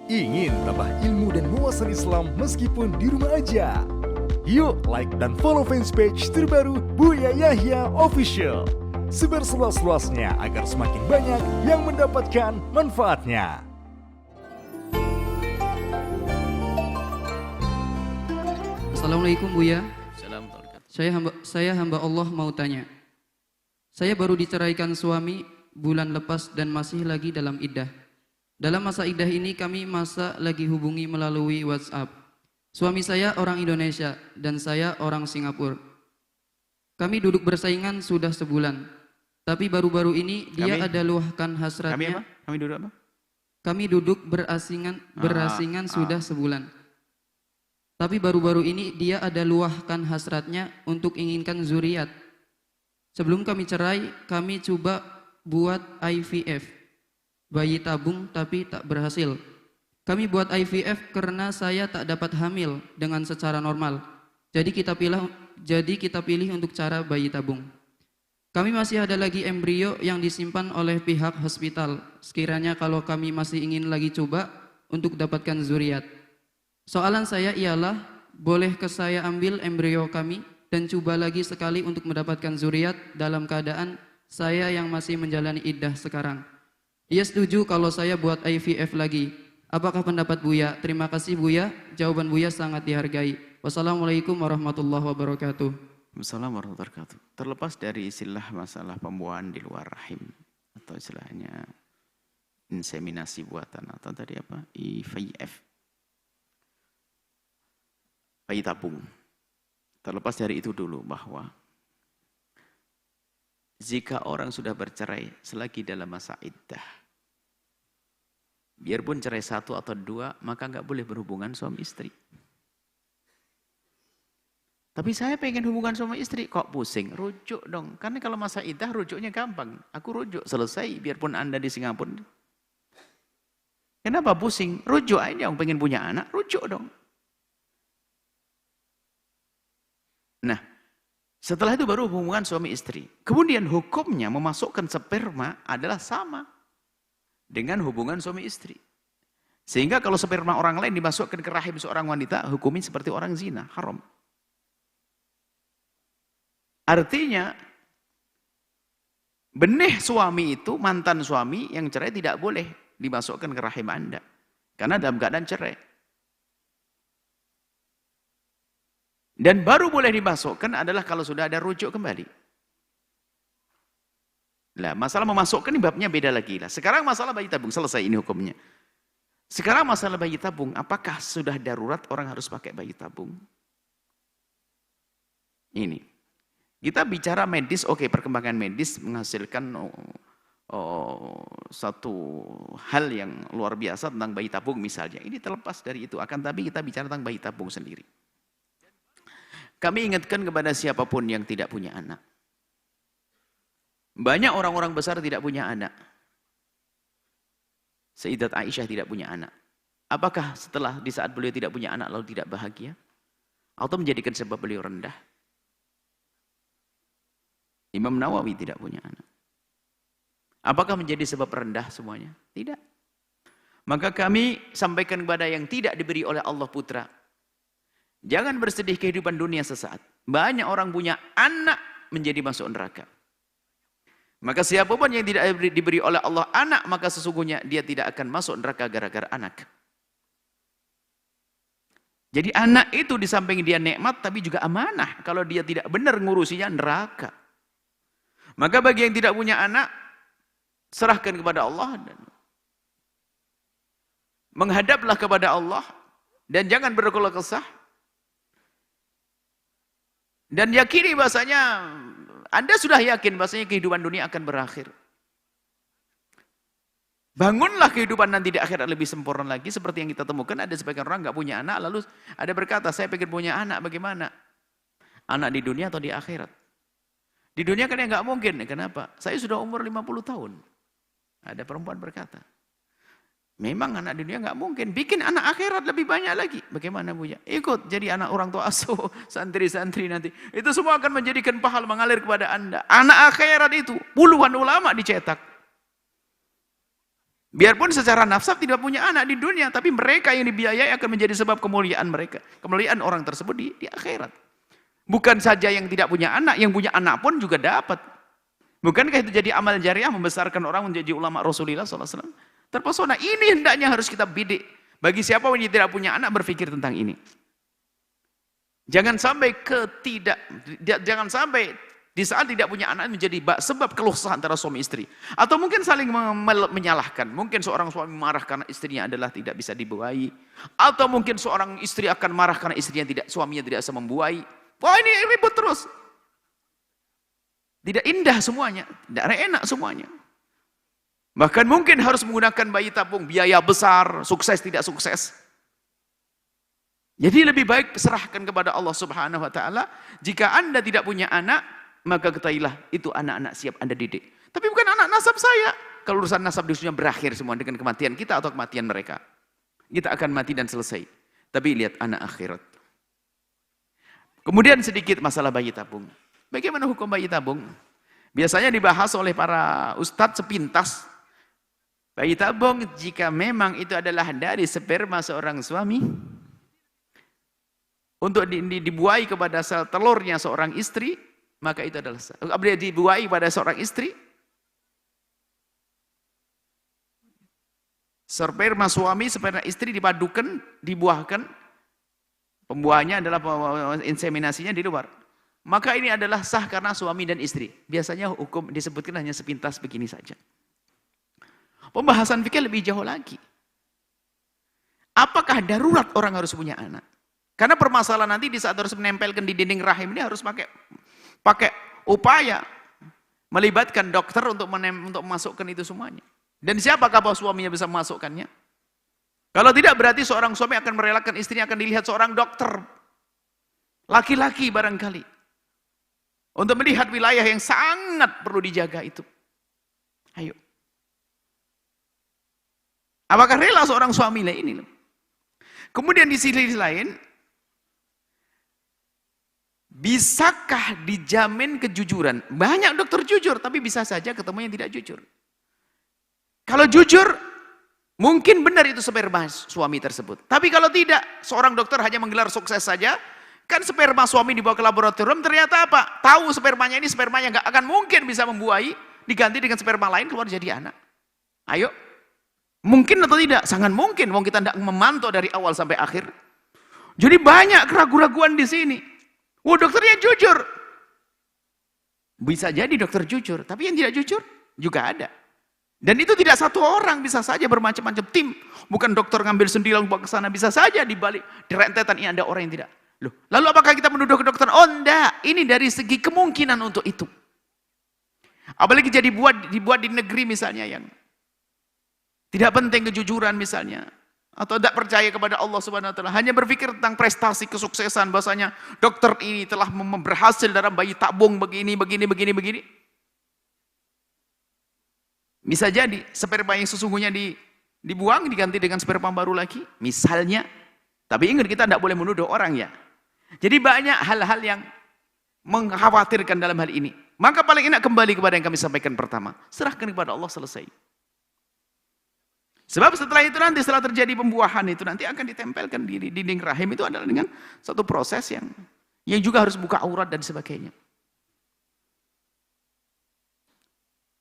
Ingin tambah ilmu dan wawasan Islam meskipun di rumah aja? Yuk like dan follow fanpage terbaru Buya Yahya Official. Sebar seluas-luasnya agar semakin banyak yang mendapatkan manfaatnya. Assalamualaikum Buya. Assalamualaikum. Saya hamba Allah mau tanya. Saya baru diceraikan suami bulan lepas dan masih lagi dalam iddah. Dalam masa iddah ini kami lagi hubungi melalui WhatsApp. Suami saya orang Indonesia dan saya orang Singapura. Kami duduk bersaingan sudah sebulan. Tapi baru-baru ini dia ada luahkan hasratnya. Kami duduk apa? Kami duduk berasingan sudah sebulan. Tapi baru-baru ini dia ada luahkan hasratnya untuk inginkan zuriat. Sebelum kami cerai, kami coba buat IVF. Bayi tabung tapi tak berhasil. Kami buat IVF karena saya tak dapat hamil dengan secara normal. Jadi kita pilih untuk cara bayi tabung. Kami masih ada lagi embrio yang disimpan oleh pihak hospital. Sekiranya kalau kami masih ingin lagi coba untuk dapatkan zuriat. Soalan saya ialah, bolehkah saya ambil embrio kami dan coba lagi sekali untuk mendapatkan zuriat dalam keadaan saya yang masih menjalani iddah sekarang? Dia setuju kalau saya buat IVF lagi. Apakah pendapat Buya? Terima kasih Buya, jawaban Buya sangat dihargai. Wassalamualaikum warahmatullahi wabarakatuh. Assalamualaikum warahmatullahi wabarakatuh. Terlepas dari istilah masalah pembuahan di luar rahim atau istilahnya inseminasi buatan atau tadi apa? IVF. Bayi tabung. Terlepas dari itu dulu bahwa jika orang sudah bercerai selagi dalam masa iddah, biarpun cerai 1 atau 2, maka nggak boleh berhubungan suami istri. Tapi saya pengen hubungan suami istri, kok pusing? Rujuk dong. Karena kalau masa iddah rujuknya gampang. Aku rujuk, selesai. Biarpun Anda di Singapura. Kenapa pusing? Rujuk aja, yang pengen punya anak, rujuk dong. Nah, setelah itu baru hubungan suami istri. Kemudian hukumnya memasukkan sperma adalah sama dengan hubungan suami istri. Sehingga kalau sperma orang lain dimasukkan ke rahim seorang wanita, hukumnya seperti orang zina, haram. Artinya, benih suami itu, mantan suami yang cerai tidak boleh dimasukkan ke rahim Anda. Karena dalam keadaan cerai. Dan baru boleh dimasukkan adalah kalau sudah ada rujuk kembali. Lah, masalah memasukkan ini babnya beda lagi lah. Sekarang masalah bayi tabung, selesai ini hukumnya. Sekarang masalah bayi tabung, apakah sudah darurat orang harus pakai bayi tabung? Ini. Kita bicara medis, oke, perkembangan medis menghasilkan satu hal yang luar biasa tentang bayi tabung misalnya. Ini terlepas dari itu, akan tapi kita bicara tentang bayi tabung sendiri. Kami ingatkan kepada siapapun yang tidak punya anak. Banyak orang-orang besar tidak punya anak. Sayyidat Aisyah tidak punya anak. Apakah setelah di saat beliau tidak punya anak lalu tidak bahagia? Atau menjadikan sebab beliau rendah? Imam Nawawi tidak punya anak. Apakah menjadi sebab rendah semuanya? Tidak. Maka kami sampaikan kepada yang tidak diberi oleh Allah putra. Jangan bersedih kehidupan dunia sesaat. Banyak orang punya anak menjadi masuk neraka. Maka siapapun yang tidak diberi oleh Allah anak, maka sesungguhnya dia tidak akan masuk neraka gara-gara anak. Jadi anak itu di samping dia nikmat, tapi juga amanah. Kalau dia tidak benar ngurusinya, neraka. Maka bagi yang tidak punya anak, serahkan kepada Allah. Dan menghadaplah kepada Allah. Dan jangan berkeluh kesah. Dan yakini bahasanya, Anda sudah yakin bahasanya kehidupan dunia akan berakhir. Bangunlah kehidupan nanti di akhirat lebih sempurna lagi. Seperti yang kita temukan, ada sebagian orang nggak punya anak, lalu ada berkata, saya pengen punya anak, bagaimana? Anak di dunia atau di akhirat? Di dunia kan ya nggak mungkin. Kenapa? Saya sudah umur 50 tahun. Ada perempuan berkata, memang anak dunia nggak mungkin. Bikin anak akhirat lebih banyak lagi. Bagaimana Buya? Ikut jadi anak orang tua asuh, santri-santri nanti. Itu semua akan menjadikan pahala mengalir kepada Anda. Anak akhirat itu puluhan ulama dicetak. Biarpun secara nasab tidak punya anak di dunia, tapi mereka yang dibiayai akan menjadi sebab kemuliaan mereka. Kemuliaan orang tersebut di akhirat. Bukan saja yang tidak punya anak, yang punya anak pun juga dapat. Bukankah itu jadi amal jariah membesarkan orang menjadi ulama Rasulullah SAW? Terpesona. Ini hendaknya harus kita bidik. Bagi siapa yang tidak punya anak berpikir tentang ini. Jangan sampai jangan sampai di saat tidak punya anak menjadi sebab keluh kesah antara suami istri. Atau mungkin saling menyalahkan. Mungkin seorang suami marah karena istrinya adalah tidak bisa dibuahi. Atau mungkin seorang istri akan marah karena suaminya tidak bisa membuahi. Wah, ini ribut terus. Tidak indah semuanya, tidak enak semuanya. Bahkan mungkin harus menggunakan bayi tabung, biaya besar, sukses tidak sukses. Jadi lebih baik serahkan kepada Allah Subhanahu wa taala. Jika Anda tidak punya anak, maka ketahuilah itu anak-anak siap Anda didik. Tapi bukan anak nasab saya. Kalau urusan nasab di dunia berakhir semua dengan kematian kita atau kematian mereka. Kita akan mati dan selesai. Tapi lihat anak akhirat. Kemudian sedikit masalah bayi tabung. Bagaimana hukum bayi tabung? Biasanya dibahas oleh para ustadz sepintas. Bayi tabung jika memang itu adalah dari sperma seorang suami, untuk dibuahi kepada sel telurnya seorang istri, maka itu adalah dibuahi pada seorang istri. Sperma suami, sperma istri dipadukan, dibuahkan. Pembuahannya adalah inseminasinya di luar. Maka ini adalah sah karena suami dan istri. Biasanya hukum disebutkan hanya sepintas begini saja. Pembahasan fikih lebih jauh lagi. Apakah darurat orang harus punya anak? Karena permasalahan nanti di saat harus menempelkan di dinding rahim ini harus pakai upaya melibatkan dokter untuk memasukkan itu semuanya. Dan siapakah bahwa suaminya bisa memasukkannya? Kalau tidak berarti seorang suami akan merelakan istrinya akan dilihat seorang dokter. Laki-laki barangkali. Untuk melihat wilayah yang sangat perlu dijaga itu. Ayo. Apakah rela seorang suami ini? Kemudian di sisi lain, bisakah dijamin kejujuran? Banyak dokter jujur, tapi bisa saja ketemu yang tidak jujur. Kalau jujur, mungkin benar itu sperma suami tersebut. Tapi kalau tidak, seorang dokter hanya menggelar sukses saja, kan sperma suami dibawa ke laboratorium, ternyata apa? Tahu spermanya ini spermanya nggak akan mungkin bisa membuahi, diganti dengan sperma lain keluar jadi anak. Ayo, mungkin atau tidak? Sangat mungkin, wong kita tidak memantau dari awal sampai akhir. Jadi banyak keraguan-keraguan di sini. Wah, dokternya jujur. Bisa jadi dokter jujur, tapi yang tidak jujur juga ada. Dan itu tidak satu orang, bisa saja bermacam-macam tim. Bukan dokter ngambil sendilang bawa ke sana, bisa saja di balik di rentetan ini ada orang yang tidak. Loh, lalu apakah kita menuduh ke dokter? Oh enggak, ini dari segi kemungkinan untuk itu. Apalagi jadi dibuat di negeri misalnya yang tidak penting kejujuran misalnya. Atau tidak percaya kepada Allah Subhanahu wa taala, hanya berpikir tentang prestasi kesuksesan, bahasanya dokter ini telah berhasil dalam bayi tabung begini. Bisa jadi sperma yang sesungguhnya dibuang diganti dengan sperma baru lagi, misalnya. Tapi ingat kita tidak boleh menuduh orang ya. Jadi banyak hal-hal yang mengkhawatirkan dalam hal ini. Maka paling enak kembali kepada yang kami sampaikan pertama. Serahkan kepada Allah, selesai. Sebab setelah itu nanti, setelah terjadi pembuahan itu nanti akan ditempelkan di dinding rahim, itu adalah dengan satu proses yang juga harus buka aurat dan sebagainya.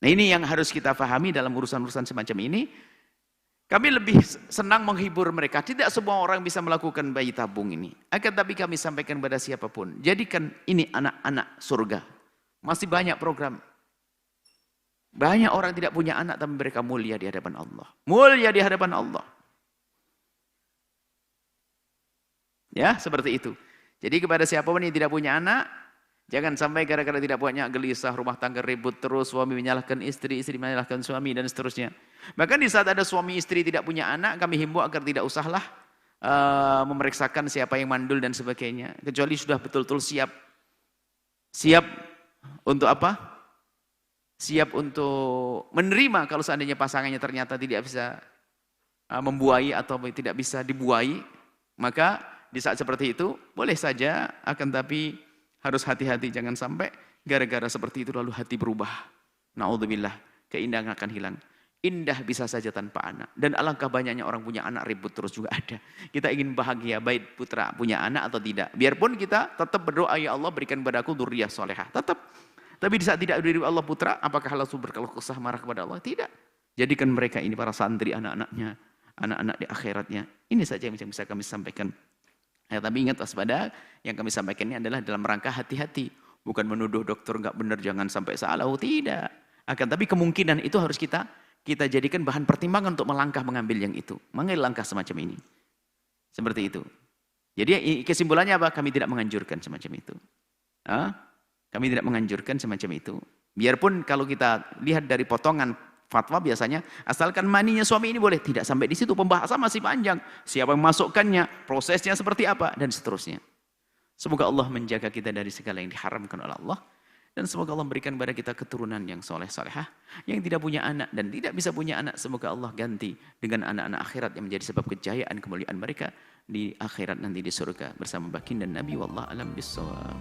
Nah ini yang harus kita pahami dalam urusan-urusan semacam ini. Kami lebih senang menghibur mereka. Tidak semua orang bisa melakukan bayi tabung ini. Akan tapi kami sampaikan kepada siapapun. Jadikan ini anak-anak surga. Masih banyak program. Banyak orang tidak punya anak tapi mereka mulia di hadapan Allah. Mulia di hadapan Allah. Ya, seperti itu. Jadi kepada siapapun yang tidak punya anak, jangan sampai gara-gara tidak punya gelisah, rumah tangga ribut terus, suami menyalahkan istri, istri menyalahkan suami dan seterusnya. Bahkan di saat ada suami istri tidak punya anak, kami himbau agar tidak usahlah memeriksakan siapa yang mandul dan sebagainya. Kecuali sudah betul-betul siap. Siap untuk apa? Siap untuk menerima kalau seandainya pasangannya ternyata tidak bisa membuahi atau tidak bisa dibuahi, maka di saat seperti itu boleh saja, akan tapi harus hati-hati, jangan sampai gara-gara seperti itu lalu hati berubah. Na'udzubillah, keindahan akan hilang. Indah bisa saja tanpa anak. Dan alangkah banyaknya orang punya anak ribut terus juga ada. Kita ingin bahagia, baik putra punya anak atau tidak. Biarpun kita tetap berdoa, ya Allah berikan padaku dzurriyyah salihah. Tetap. Tapi di saat tidak diberi Allah putra, apakah langsung berkeluh kesah marah kepada Allah? Tidak. Jadikan mereka ini para santri anak-anaknya, anak-anak di akhiratnya. Ini saja yang bisa kami sampaikan. Ya, tapi ingat waspada, yang kami sampaikan ini adalah dalam rangka hati-hati. Bukan menuduh dokter nggak benar, jangan sampai salah. Oh, tidak. Akan tapi kemungkinan itu harus kita jadikan bahan pertimbangan untuk melangkah mengambil yang itu. Mengambil langkah semacam ini. Seperti itu. Jadi kesimpulannya apa? Kami tidak menganjurkan semacam itu. Kami tidak menganjurkan semacam itu. Biarpun kalau kita lihat dari potongan fatwa biasanya, asalkan maninya suami ini boleh. Tidak sampai di situ, pembahasan masih panjang. Siapa yang masukkannya, prosesnya seperti apa, dan seterusnya. Semoga Allah menjaga kita dari segala yang diharamkan oleh Allah. Dan semoga Allah memberikan kepada kita keturunan yang soleh-solehah. Yang tidak punya anak dan tidak bisa punya anak. Semoga Allah ganti dengan anak-anak akhirat yang menjadi sebab kejayaan, kemuliaan mereka di akhirat nanti di surga. Bersama baginda Nabi. Wallahu a'lam bishawab.